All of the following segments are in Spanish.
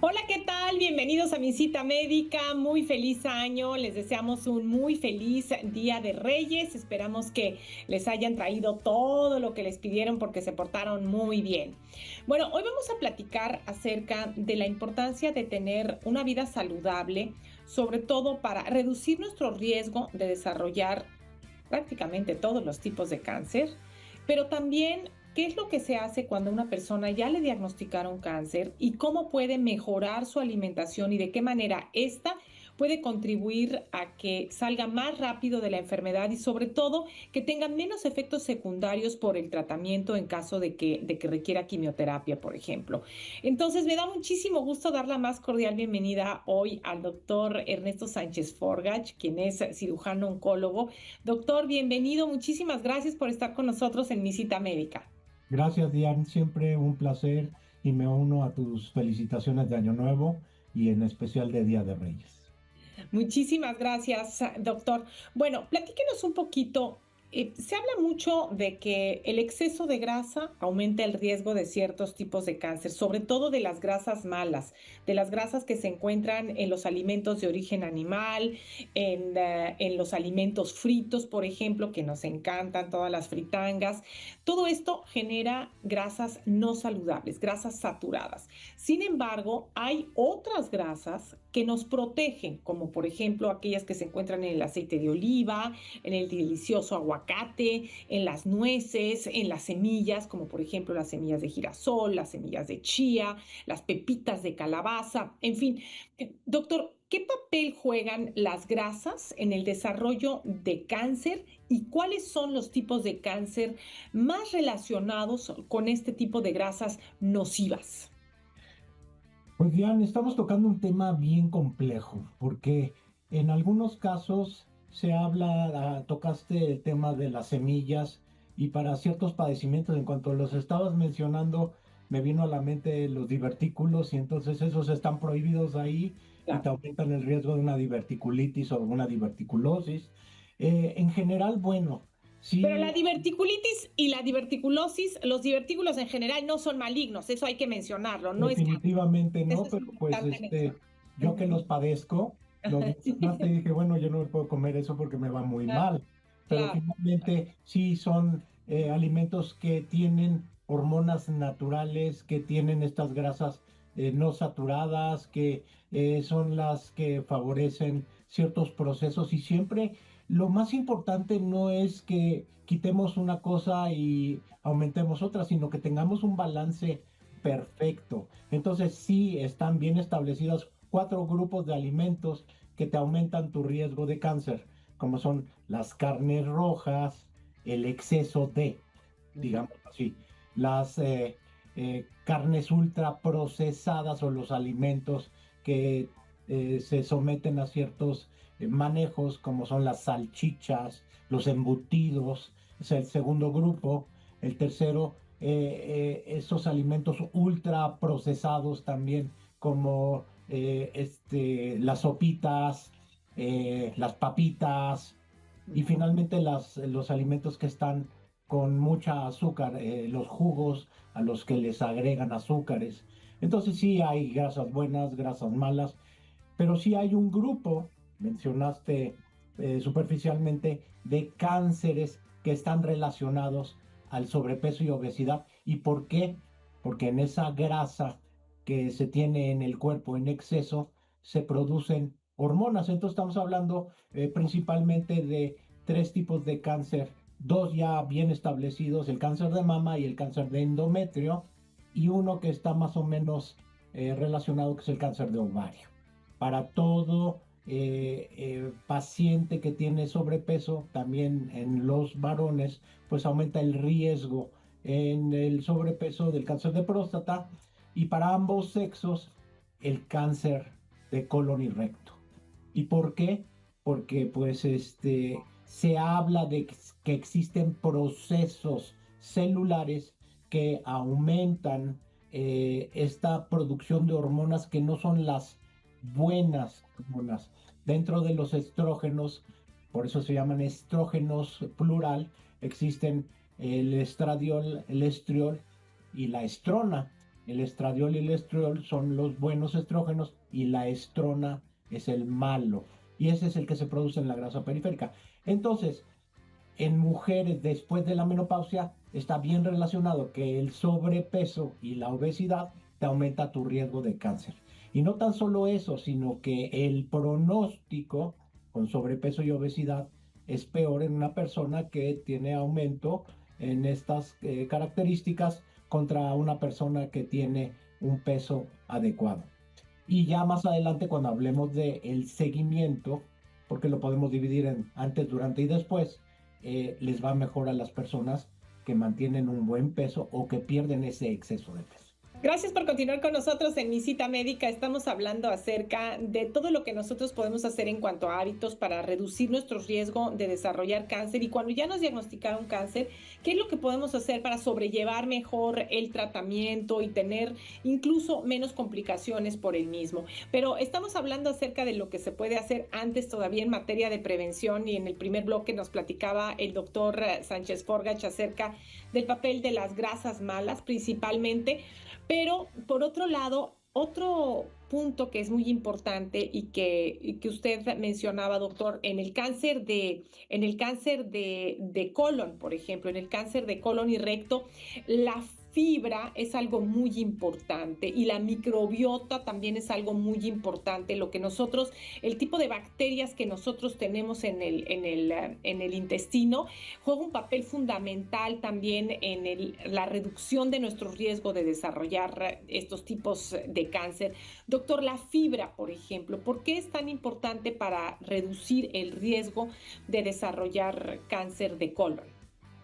Hola, ¿qué tal? Bienvenidos a mi cita médica. Muy feliz año. Les deseamos un muy feliz Día de Reyes. Esperamos que les hayan traído todo lo que les pidieron porque se portaron muy bien. Bueno, hoy vamos a platicar acerca de la importancia de tener una vida saludable, sobre todo para reducir nuestro riesgo de desarrollar prácticamente todos los tipos de cáncer, pero también qué es lo que se hace cuando a una persona ya le diagnosticaron cáncer y cómo puede mejorar su alimentación y de qué manera esta puede contribuir a que salga más rápido de la enfermedad y sobre todo que tenga menos efectos secundarios por el tratamiento en caso de que requiera quimioterapia, por ejemplo. Entonces, me da muchísimo gusto dar la más cordial bienvenida hoy al doctor Ernesto Sánchez Forgach, quien es cirujano oncólogo. Doctor, bienvenido. Muchísimas gracias por estar con nosotros en mi cita médica. Gracias, Diane. Siempre un placer y me uno a tus felicitaciones de Año Nuevo y en especial de Día de Reyes. Muchísimas gracias, doctor. Bueno, platíquenos un poquito. Se habla mucho de que el exceso de grasa aumenta el riesgo de ciertos tipos de cáncer, sobre todo de las grasas malas, de las grasas que se encuentran en los alimentos de origen animal, en los alimentos fritos, por ejemplo, que nos encantan todas las fritangas. Todo esto genera grasas no saludables, grasas saturadas. Sin embargo, hay otras grasas que nos protegen, como por ejemplo aquellas que se encuentran en el aceite de oliva, en el delicioso aguacate, en las nueces, en las semillas, como por ejemplo las semillas de girasol, las semillas de chía, las pepitas de calabaza, en fin. Doctor, ¿qué papel juegan las grasas en el desarrollo de cáncer y cuáles son los tipos de cáncer más relacionados con este tipo de grasas nocivas? Pues Diane, estamos tocando un tema bien complejo porque en algunos casos se habla, tocaste el tema de las semillas y para ciertos padecimientos, en cuanto los estabas mencionando, me vino a la mente los divertículos y entonces esos están prohibidos ahí y te Claro. aumentan el riesgo de una diverticulitis o una diverticulosis. En general, bueno, Pero sí. la diverticulitis y la diverticulosis, los divertículos en general no son malignos, eso hay que mencionarlo, no es que Definitivamente eso no, es pero pues importante mencionar. yo que los padezco, los mencionaste y dije, bueno, yo no me puedo comer eso porque me va muy Claro, mal, pero claro. finalmente sí son alimentos que tienen hormonas naturales, que tienen estas grasas no saturadas, que son las que favorecen ciertos procesos y siempre lo más importante no es que quitemos una cosa y aumentemos otra, sino que tengamos un balance perfecto. Entonces sí están bien establecidos cuatro grupos de alimentos que te aumentan tu riesgo de cáncer, como son las carnes rojas, el exceso de, Ujú. digamos así, las carnes ultra procesadas o los alimentos que se someten a ciertos manejos, como son las salchichas, los embutidos, es el segundo grupo. El tercero, estos alimentos ultra procesados también, como las sopitas, las papitas, y Ujú. finalmente los alimentos que están con mucha azúcar, los jugos a los que les agregan azúcares. Entonces sí hay grasas buenas, grasas malas, pero sí hay un grupo, mencionaste superficialmente, de cánceres que están relacionados al sobrepeso y obesidad. ¿Y por qué? Porque en esa grasa que se tiene en el cuerpo en exceso se producen hormonas. Entonces estamos hablando principalmente de tres tipos de cáncer, dos ya bien establecidos, el cáncer de mama y el cáncer de endometrio, y uno que está más o menos relacionado, que es el cáncer de ovario. Para todo paciente que tiene sobrepeso, también en los varones, pues aumenta el riesgo en el sobrepeso del cáncer de próstata y para ambos sexos el cáncer de colon y recto. ¿Y por qué? Porque pues se habla de que existen procesos celulares que aumentan esta producción de hormonas que no son las buenas hormonas. Dentro de los estrógenos, por eso se llaman estrógenos plural, existen el estradiol, el estriol y la estrona. El estradiol y el estriol son los buenos estrógenos y la estrona es el malo. Y ese es el que se produce en la grasa periférica. Entonces, en mujeres después de la menopausia está bien relacionado que el sobrepeso y la obesidad te aumenta tu riesgo de cáncer. Y no tan solo eso, sino que el pronóstico con sobrepeso y obesidad es peor en una persona que tiene aumento en estas características contra una persona que tiene un peso adecuado. Y ya más adelante, cuando hablemos de el seguimiento, porque lo podemos dividir en antes, durante y después, les va mejor a las personas que mantienen un buen peso o que pierden ese exceso de peso. Gracias por continuar con nosotros en Mi Cita Médica. Estamos hablando acerca de todo lo que nosotros podemos hacer en cuanto a hábitos para reducir nuestro riesgo de desarrollar cáncer. Y cuando ya nos diagnosticaron cáncer, ¿qué es lo que podemos hacer para sobrellevar mejor el tratamiento y tener incluso menos complicaciones por el mismo? Pero estamos hablando acerca de lo que se puede hacer antes todavía en materia de prevención, y en el primer bloque nos platicaba el doctor Sánchez Forgach acerca del papel de las grasas malas principalmente. Pero por otro lado, otro punto que es muy importante y que usted mencionaba, doctor, en el cáncer de colon, por ejemplo, en el cáncer de colon y recto, la fibra es algo muy importante y la microbiota también es algo muy importante. Lo que nosotros, el tipo de bacterias que nosotros tenemos en el intestino, juega un papel fundamental también en la reducción de nuestro riesgo de desarrollar estos tipos de cáncer. Doctor, la fibra, por ejemplo, ¿por qué es tan importante para reducir el riesgo de desarrollar cáncer de colon?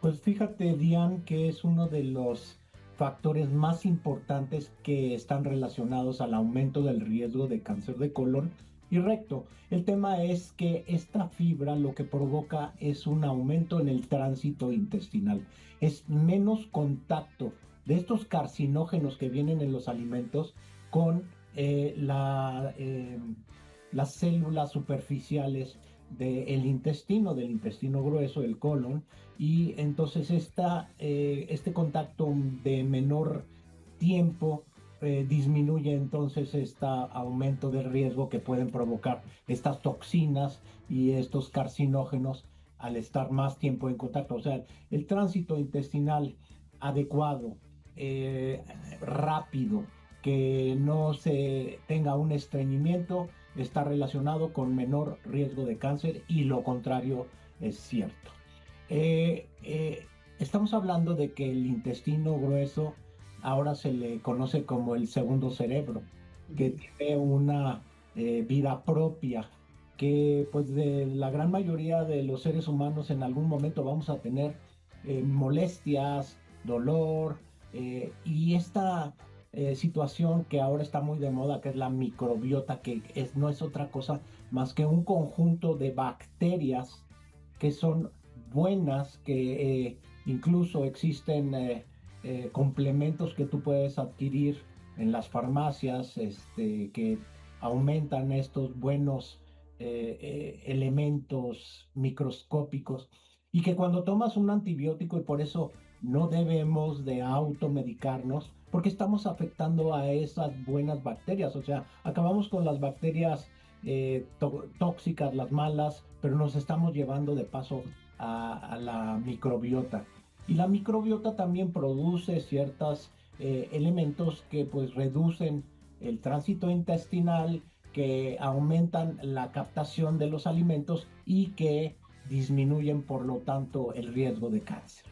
Pues fíjate, Diane, que es uno de los factores más importantes que están relacionados al aumento del riesgo de cáncer de colon y recto. El tema es que esta fibra lo que provoca es un aumento en el tránsito intestinal. Es menos contacto de estos carcinógenos que vienen en los alimentos con las células superficiales del intestino grueso, el colon, y entonces este contacto de menor tiempo disminuye entonces este aumento de riesgo que pueden provocar estas toxinas y estos carcinógenos al estar más tiempo en contacto. O sea, el tránsito intestinal adecuado, rápido, que no se tenga un estreñimiento, está relacionado con menor riesgo de cáncer, y lo contrario es cierto. Eh, eh, Estamos hablando de que el intestino grueso ahora se le conoce como el segundo cerebro, que tiene una vida propia, que pues de la gran mayoría de los seres humanos en algún momento vamos a tener molestias, dolor, y esta situación que ahora está muy de moda, que es la microbiota, que no es otra cosa más que un conjunto de bacterias que son buenas, que incluso existen complementos que tú puedes adquirir en las farmacias, que aumentan estos buenos elementos microscópicos, y que cuando tomas un antibiótico, y por eso no debemos de automedicarnos, porque estamos afectando a esas buenas bacterias. O sea, acabamos con las bacterias tóxicas, las malas, pero nos estamos llevando de paso a la microbiota. Y la microbiota también produce ciertos elementos que pues reducen el tránsito intestinal, que aumentan la captación de los alimentos y que disminuyen por lo tanto el riesgo de cáncer.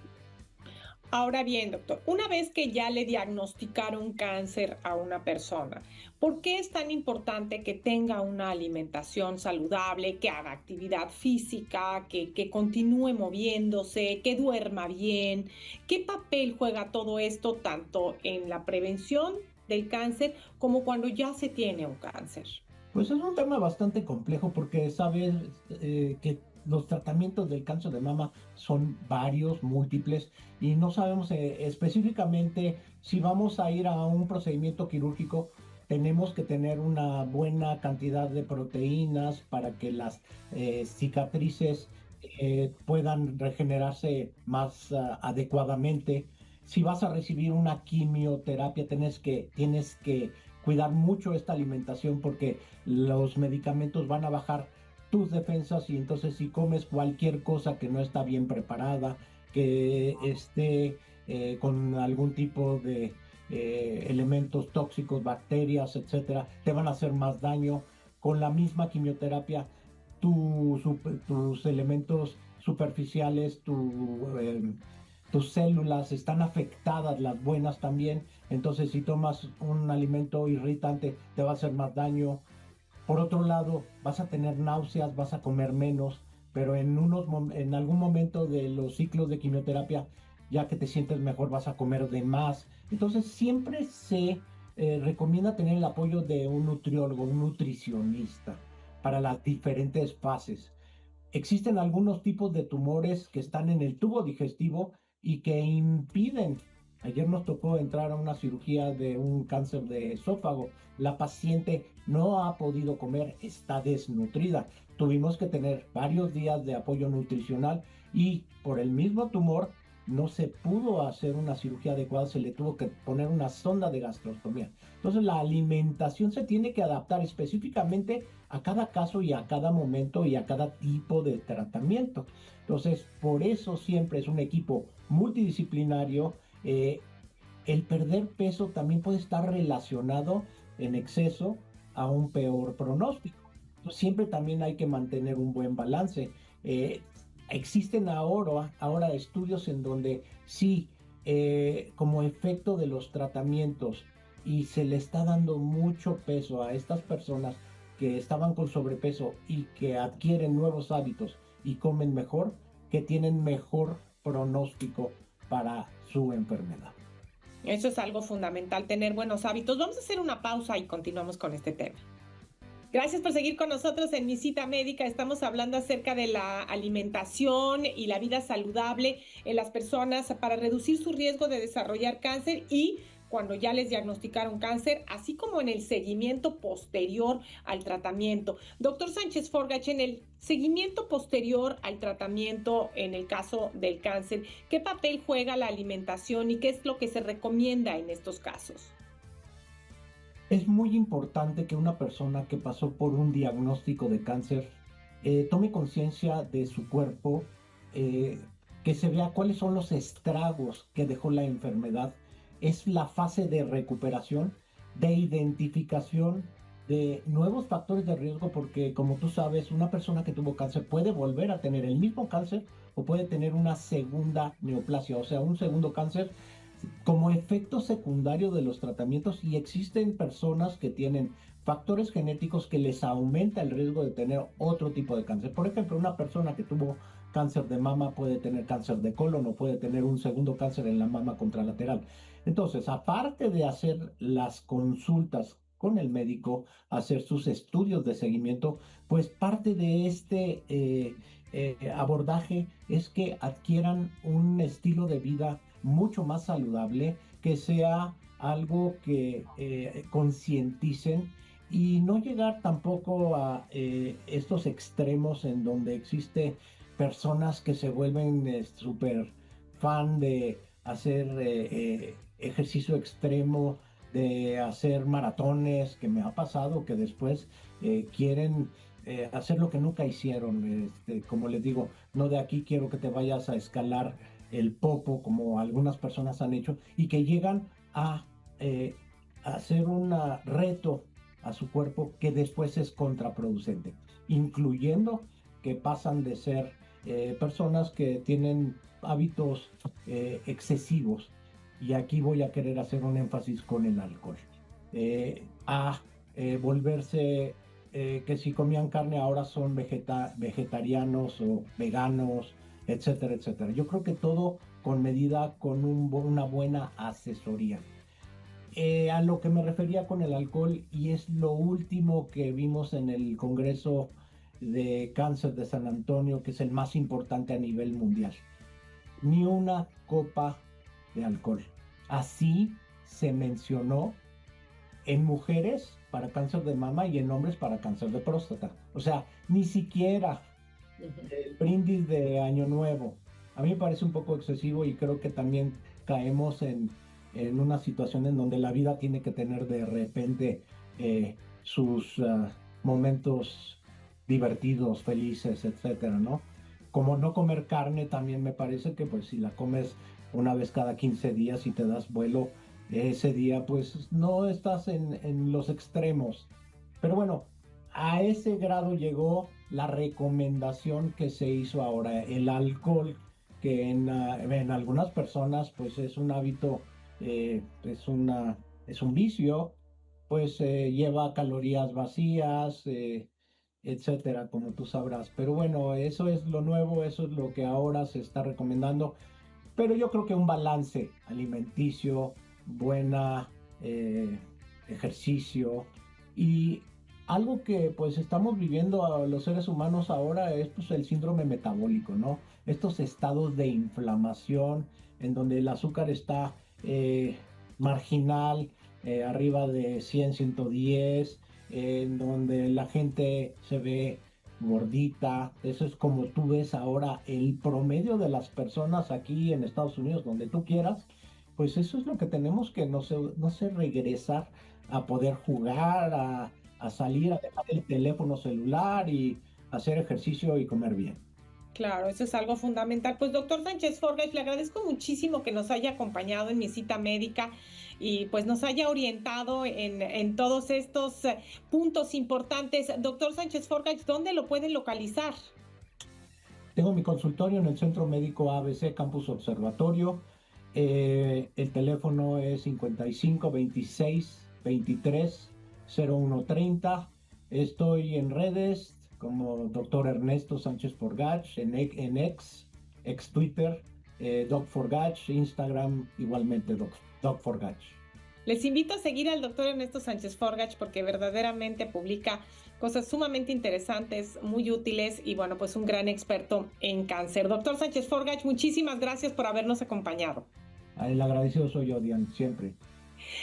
Ahora bien, doctor, una vez que ya le diagnosticaron cáncer a una persona, ¿por qué es tan importante que tenga una alimentación saludable, que haga actividad física, que continúe moviéndose, que duerma bien? ¿Qué papel juega todo esto tanto en la prevención del cáncer como cuando ya se tiene un cáncer? Pues es un tema bastante complejo, porque sabes que los tratamientos del cáncer de mama son varios, múltiples, y no sabemos específicamente si vamos a ir a un procedimiento quirúrgico. Tenemos que tener una buena cantidad de proteínas para que las cicatrices puedan regenerarse más adecuadamente. Si vas a recibir una quimioterapia, tienes que cuidar mucho esta alimentación porque los medicamentos van a bajar tus defensas y entonces si comes cualquier cosa que no está bien preparada, que esté con algún tipo de elementos tóxicos, bacterias, etcétera, te van a hacer más daño. Con la misma quimioterapia, tus elementos superficiales, tus células están afectadas, las buenas también. Entonces, si tomas un alimento irritante, te va a hacer más daño. Por otro lado, vas a tener náuseas, vas a comer menos, pero en algún momento de los ciclos de quimioterapia, ya que te sientes mejor, vas a comer de más. Entonces, siempre se recomienda tener el apoyo de un nutriólogo, un nutricionista, para las diferentes fases. Existen algunos tipos de tumores que están en el tubo digestivo y que impiden. Ayer nos tocó entrar a una cirugía de un cáncer de esófago. La paciente no ha podido comer, está desnutrida. Tuvimos que tener varios días de apoyo nutricional y por el mismo tumor no se pudo hacer una cirugía adecuada, se le tuvo que poner una sonda de gastrostomía. Entonces la alimentación se tiene que adaptar específicamente a cada caso y a cada momento y a cada tipo de tratamiento. Entonces, por eso siempre es un equipo multidisciplinario. El perder peso también puede estar relacionado en exceso a un peor pronóstico. Entonces, siempre también hay que mantener un buen balance. Existen ahora estudios en donde sí, como efecto de los tratamientos y se le está dando mucho peso a estas personas que estaban con sobrepeso y que adquieren nuevos hábitos y comen mejor, que tienen mejor pronóstico para su enfermedad. Eso es algo fundamental, tener buenos hábitos. Vamos a hacer una pausa y continuamos con este tema. Gracias por seguir con nosotros en Mi Cita Médica. Estamos hablando acerca de la alimentación y la vida saludable en las personas para reducir su riesgo de desarrollar cáncer y cuando ya les diagnosticaron cáncer, así como en el seguimiento posterior al tratamiento. Doctor Sánchez Forgach, en el seguimiento posterior al tratamiento en el caso del cáncer, ¿qué papel juega la alimentación y qué es lo que se recomienda en estos casos? Es muy importante que una persona que pasó por un diagnóstico de cáncer tome conciencia de su cuerpo, eh, que se vea cuáles son los estragos que dejó la enfermedad. Es la fase de recuperación, de identificación de nuevos factores de riesgo, porque como tú sabes, una persona que tuvo cáncer puede volver a tener el mismo cáncer o puede tener una segunda neoplasia, o sea, un segundo cáncer como efecto secundario de los tratamientos, y existen personas que tienen factores genéticos que les aumenta el riesgo de tener otro tipo de cáncer. Por ejemplo, una persona que tuvo cáncer de mama puede tener cáncer de colon o puede tener un segundo cáncer en la mama contralateral. Entonces, aparte de hacer las consultas con el médico, hacer sus estudios de seguimiento, pues parte de este abordaje es que adquieran un estilo de vida mucho más saludable, que sea algo que concienticen y no llegar tampoco a estos extremos en donde existe personas que se vuelven súper fan de hacer ejercicio extremo, de hacer maratones, que me ha pasado que después quieren hacer lo que nunca hicieron. Como les digo, no de aquí quiero que te vayas a escalar el popo, como algunas personas han hecho, y que llegan a hacer un reto a su cuerpo que después es contraproducente, incluyendo que pasan de ser personas que tienen hábitos excesivos, y aquí voy a querer hacer un énfasis con el alcohol, a volverse que si comían carne ahora son vegetarianos o veganos, etcétera, etcétera. Yo creo que todo con medida, con una buena asesoría. A lo que me refería con el alcohol, y es lo último que vimos en el Congreso de Cáncer de San Antonio, que es el más importante a nivel mundial. Ni una copa de alcohol. Así se mencionó en mujeres para cáncer de mama y en hombres para cáncer de próstata. O sea, ni siquiera el brindis de Año Nuevo. A mí me parece un poco excesivo y creo que también caemos en una situación en donde la vida tiene que tener de repente sus momentos divertidos, felices, etcétera, ¿no? Como no comer carne, también me parece que pues si la comes una vez cada 15 días y te das vuelo ese día, pues no estás en los extremos. Pero bueno, a ese grado llegó la recomendación que se hizo ahora. El alcohol, que en algunas personas pues es un hábito, es un vicio, pues lleva calorías vacías, etcétera, como tú sabrás. Pero bueno, eso es lo nuevo, eso es lo que ahora se está recomendando. Pero yo creo que un balance alimenticio, buena ejercicio y algo que pues estamos viviendo a los seres humanos ahora es pues el síndrome metabólico, ¿no? Estos estados de inflamación en donde el azúcar está marginal, arriba de 100, 110, en donde la gente se ve gordita. Eso es como tú ves ahora el promedio de las personas aquí en Estados Unidos, donde tú quieras. Pues eso es lo que tenemos que no sé regresar a poder jugar, a salir, a dejar el teléfono celular y hacer ejercicio y comer bien. Claro, eso es algo fundamental. Pues doctor Sánchez Forgas, le agradezco muchísimo que nos haya acompañado en mi cita médica y pues nos haya orientado en todos estos puntos importantes. Doctor Sánchez Forgas, ¿dónde lo pueden localizar? Tengo mi consultorio en el Centro Médico ABC Campus Observatorio. El teléfono es 55 26 23 0130. Estoy en redes como Dr. Ernesto Sánchez Forgach, en ex Twitter, Doc Forgach, Instagram igualmente Doc Forgach. Les invito a seguir al doctor Ernesto Sánchez Forgach porque verdaderamente publica cosas sumamente interesantes, muy útiles y bueno, pues un gran experto en cáncer. Doctor Sánchez Forgach, muchísimas gracias por habernos acompañado. El agradecido soy yo, Diane, siempre.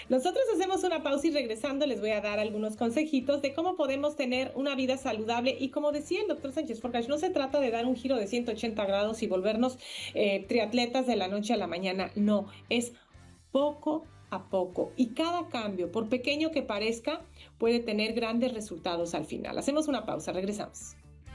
Nosotros hacemos una pausa y regresando les voy a dar algunos consejitos de cómo podemos tener una vida saludable y como decía el doctor Sánchez Forgach, no se trata de dar un giro de 180 grados y volvernos triatletas de la noche a la mañana, no, es poco a poco y cada cambio, por pequeño que parezca, puede tener grandes resultados al final. Hacemos una pausa, regresamos.